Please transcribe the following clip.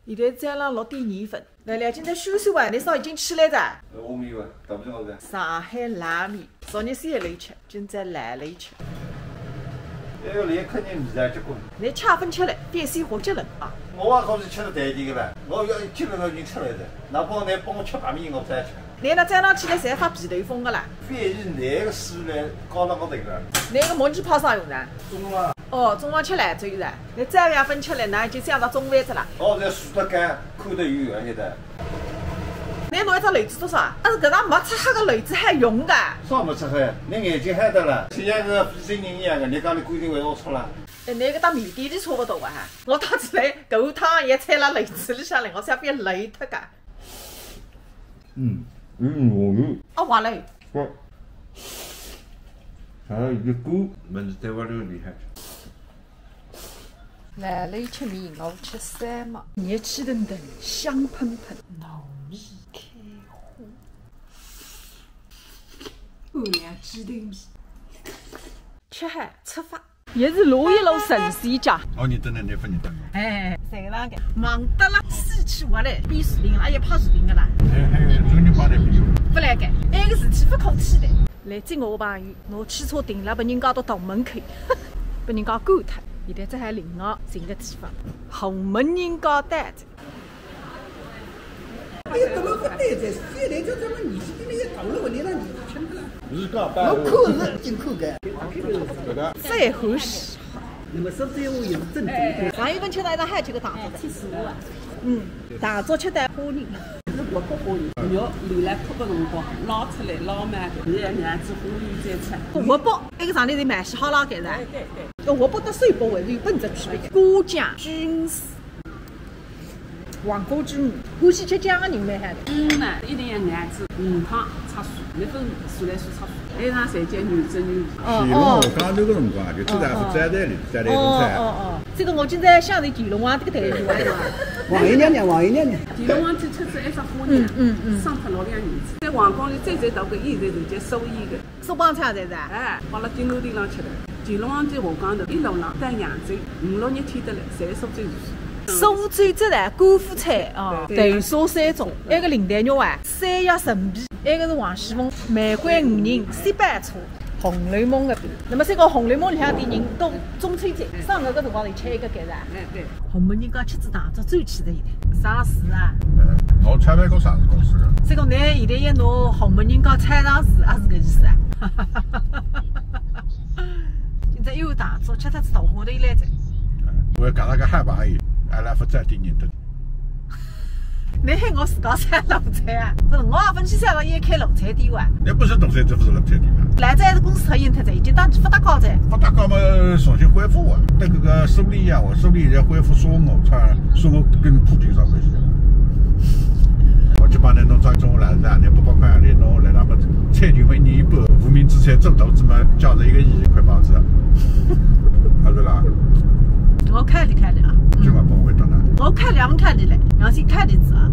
现在再让落点盐分。来，今天休息完，你烧已经起来着。我没有啊，打不着个。上海拉面，昨日3来吃，今朝来了一吃。哎呦，连看见米啊，结棍！你恰分吃了，变水活结了啊！我也可是吃了淡点个吧，我要吃了已经出来的。哪怕你帮我吃白面，我再吃。你那早上起来侪发皮头风个啦。翻译难个书来搞到我这个。你个毛鸡泡啥用呢？中了。哦，中午吃来只有噻。你再2分吃了，那已经想到中饭子了。哦，在数得干，看得远个现在。你弄一只雷子多少？但是搿张没擦黑个雷子还用个。啥没擦黑？你眼睛黑得了，像个飞行人一样个，你讲你规定为我错了。你搿当面店里差不多个哈。我当初来搿碗汤也掺辣雷子里向了，我想变雷脱个。哦，坏了。我。还有一锅，门子在外头厉害。来了吃面，我吃3毛，热气腾腾，香喷喷，糯米开花，我俩鸡蛋面，吃海出发，也是路一路神仙家。哦，你等等，你分你等我。哎，这个那个忙得了，死去活来，比视频了，也拍视频个啦。还有中间帮的比。不来盖，埃个事体不可替代。来接我朋友，我汽车停了，被人家到大门口，被人家赶脱。现在这还另外寻个地方，红门人家担子。哎呀，怎么不担子？现在就这么年纪的那个头了，我连让你吃不了。是讲办。我口是进口的。这个。再合适。那么说这话也是正宗的。上一份吃那张还吃个大枣，吃素啊。大枣吃带花仁。是活泼花仁，肉留来脱个辰光捞出来捞满，现在娘子花仁再吃。活剥，那个上头是蛮洗好了盖噻。对。活剥和水剥还是有本质区别。果酱、菌丝、黄瓜鸡母，欢喜吃酱的人蛮海的。呢，一定要娘子鱼汤擦素，那份素来素擦素。那场侪叫牛肘牛皮。乾隆皇讲头个辰光，就主要是摘台里摘台一种菜。这个我今朝想着乾隆皇这个台球啊。王爷娘娘，王爷娘娘。乾隆皇最出子一只花娘，生脱6两儿子，在皇宫里最大个宴在人家寿宴个。寿帮菜在噻。哎，放辣金銮殿上吃的。乾隆皇在下江头一路上带扬州，5、6日天得来，侪苏州如苏州这呢，官府菜哦，豆沙3种，那个林黛玉啊，山药陈皮，那个是黄喜凤，玫瑰5仁，西班茶，红楼梦的。那么这个红楼梦里向的人都中秋节上搿个辰光头吃一个搿噻。哎对。红门人家吃子大，做走起的现在。上市啊？我参办过上市公司的。这个你现在一拿红门人家菜上市，也是搿意思啊。现在又大做，吃它子大花头来着。我讲那个害怕伊。阿拉不再点认得。你喊我自家菜卤菜啊？不是，我也分去山上也开卤菜店哇。那不是东山，这不是卤菜店吗？来这还是公司合营特产，已经当发达高噻。发达高嘛，重新恢复啊，跟这个苏里一样，我苏里现在恢复沙鹅串，沙鹅跟普京啥关系？我就帮你弄张中午来是2年800块来弄来，那么菜群1年1半，无名之菜正头子嘛，价值1个亿一块房子，好是啦。我开的啊。就嘛帮我回到那。我开2份开的嘞，良心开的子啊。